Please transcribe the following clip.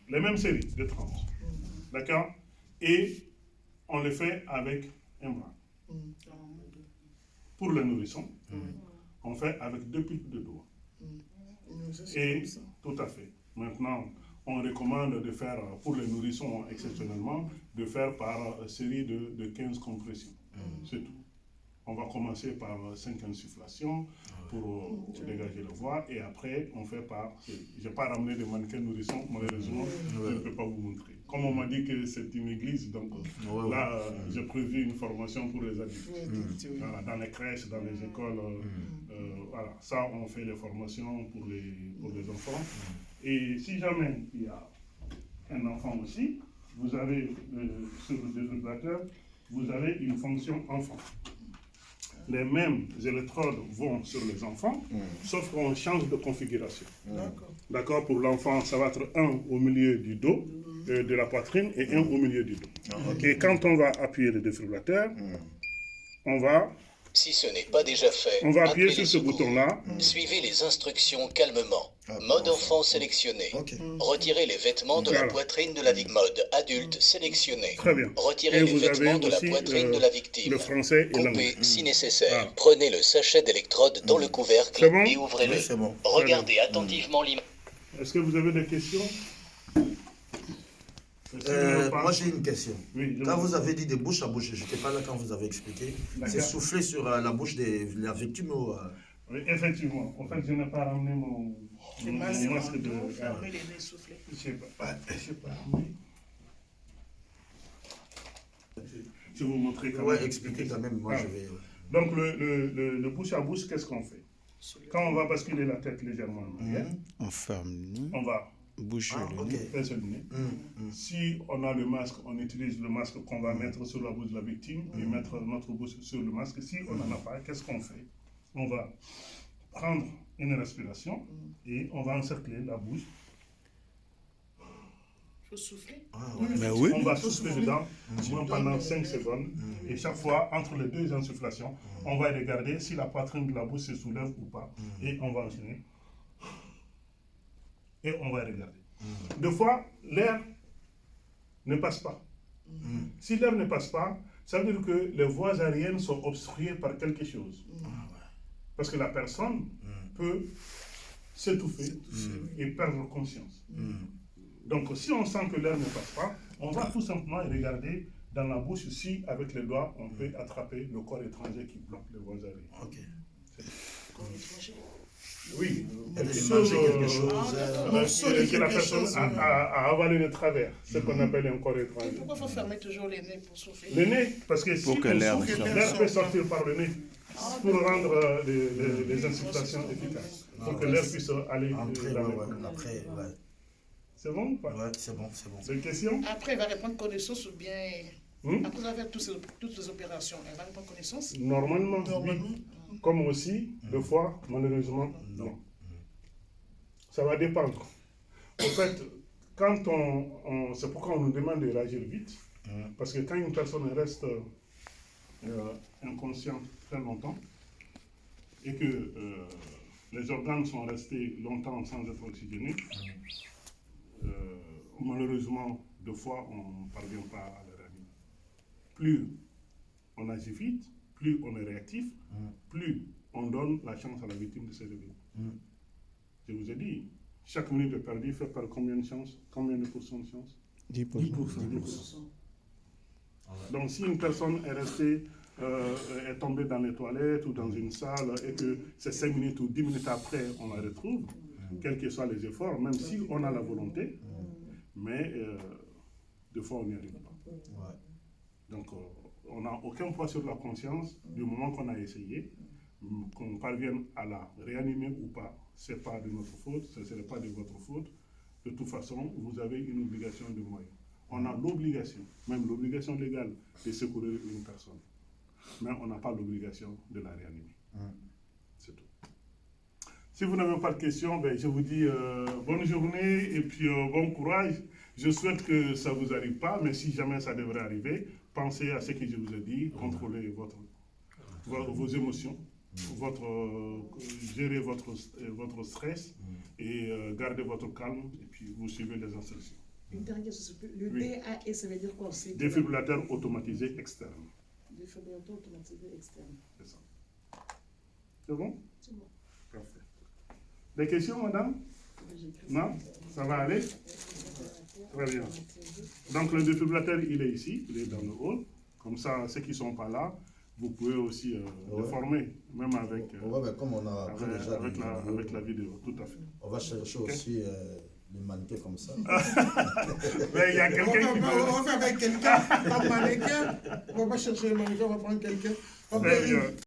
les mêmes séries de 30. D'accord? Et on le fait avec un bras. Pour le nourrisson, on fait avec 2 pics de doigts. Et tout à fait. Maintenant, on recommande de faire, pour les nourrissons exceptionnellement, de faire par série de 15 compressions. C'est tout. On va commencer par 5 insufflations pour dégager le voie et après on fait par... Je n'ai pas ramené de mannequin nourrisson, malheureusement, je ne peux pas vous montrer. Comme on m'a dit que c'est une église, donc là j'ai prévu une formation pour les adultes. Voilà, dans les crèches, dans les écoles, voilà, ça on fait les formations pour les enfants. Et si jamais il y a un enfant aussi, vous avez sur le défibrillateur, vous avez une fonction enfant. Les mêmes électrodes vont sur les enfants, sauf qu'on change de configuration. D'accord? Pour l'enfant, ça va être un au milieu du dos, de la poitrine, et un au milieu du dos. Et quand on va appuyer le défibrillateur, on va... Si ce n'est pas déjà fait, on va appuyer sur appelez ce les secours. bouton-là. Suivez les instructions calmement. Mode enfant sélectionné. Retirez les vêtements de la poitrine de la victime. Mode adulte sélectionné. Très bien. Retirez Et les vous avez vêtements de la aussi, poitrine de la victime. le français et l'anglais. Coupez si nécessaire. Voilà. Prenez le sachet d'électrode dans le couvercle C'est bon? et ouvrez-le. Oui, c'est bon. Regardez attentivement l'image. Est-ce que vous avez des questions? Moi j'ai une question. Oui, Quand vous avez dit de bouche à bouche, je n'étais pas là quand vous avez expliqué, c'est souffler sur la bouche de la victime ou... Oui, effectivement. En fait, je n'ai pas ramené mon masque de... Fermer les nez, souffler. Je sais pas ramené. Je vais vous montrer quand même. Ouais, expliquez quand même, moi je vais... Donc, le bouche à bouche, qu'est-ce qu'on fait? Quand on va basculer la tête légèrement en arrière, On ferme le nez, on va boucher le nez. pincer le nez. Si on a le masque, on utilise le masque qu'on va mettre sur la bouche de la victime et mettre notre bouche sur le masque. Si on n'en a pas, qu'est-ce qu'on fait? On va prendre une respiration et on va encercler la bouche. Il faut souffler. Ben oui. On va souffler dedans pendant 5 secondes et chaque fois, entre les 2 insufflations, on va regarder si la poitrine de la bouche se soulève ou pas et on va enchaîner. Et on va regarder. Des fois, l'air ne passe pas. Si l'air ne passe pas, ça veut dire que les voies aériennes sont obstruées par quelque chose. Parce que la personne peut s'étouffer et perdre conscience. Donc, si on sent que l'air ne passe pas, on va tout simplement regarder dans la bouche si, avec les doigts, on peut attraper le corps étranger qui bloque les voies aériennes. Corps étranger. Oui, quelque chose que la personne a avalé de travers, ce qu'on appelle un corps Et étranger. pourquoi il faut fermer toujours les nez pour souffler? Le nez, parce que si Pour que on l'air souffle, sorte. l'air peut sortir par le nez pour rendre les insufflations efficaces, pour que l'air puisse aller dans le Après, C'est bon ou pas? ouais, c'est bon, c'est bon. Des questions? Après, il va reprendre connaissance ou bien... Après avoir fait toutes les opérations, elle va reprendre connaissance? Normalement, Normalement. oui. Comme aussi, des fois, malheureusement, non. Ça va dépendre. En fait, quand c'est pourquoi on nous demande de réagir vite, parce que quand une personne reste inconsciente très longtemps, et que les organes sont restés longtemps sans être oxygénés, malheureusement, des fois, on ne parvient pas à le réanimer. Plus on agit vite, plus on est réactif, plus on donne la chance à la victime de se réveiller. Je vous ai dit, chaque minute de perdu fait par combien de chances? Combien de pourcents de chance? 10%. 10%. Donc si une personne est restée, est tombée dans les toilettes ou dans une salle et que c'est 5 minutes ou 10 minutes après on la retrouve, quels que soient les efforts, même si on a la volonté, mais des fois on n'y arrive pas. Donc on n'a aucun poids sur la conscience du moment qu'on a essayé, qu'on parvienne à la réanimer ou pas, ce n'est pas de notre faute, ce ne serait pas de votre faute. De toute façon, vous avez une obligation de moyens. On a l'obligation, même l'obligation légale, de secourir une personne. Mais on n'a pas l'obligation de la réanimer. C'est tout. Si vous n'avez pas de questions, ben, je vous dis bonne journée et puis bon courage. Je souhaite que ça ne vous arrive pas, mais si jamais ça devrait arriver, pensez à ce que je vous ai dit, contrôlez vos émotions, gérez votre stress et gardez votre calme et puis vous suivez les instructions. Une dernière question. Le Oui. DAE, ça veut dire quoi aussi? Défibrillateur automatisé externe. Défibrillateur automatisé externe. C'est ça. C'est bon? C'est bon. Parfait. Des questions, madame? Non? Ça va aller? Très bien. Donc, le défibrillateur, il est ici, il est dans le hall. Comme ça, ceux qui ne sont pas là, vous pouvez aussi les former, même avec, comme on a appris déjà avec la vidéo, tout à fait. On va chercher aussi les mannequins comme ça. Mais il y a quelqu'un qui veut... On va faire avec quelqu'un, un mannequin. On va pas chercher le mannequin, on va prendre quelqu'un. Très bien.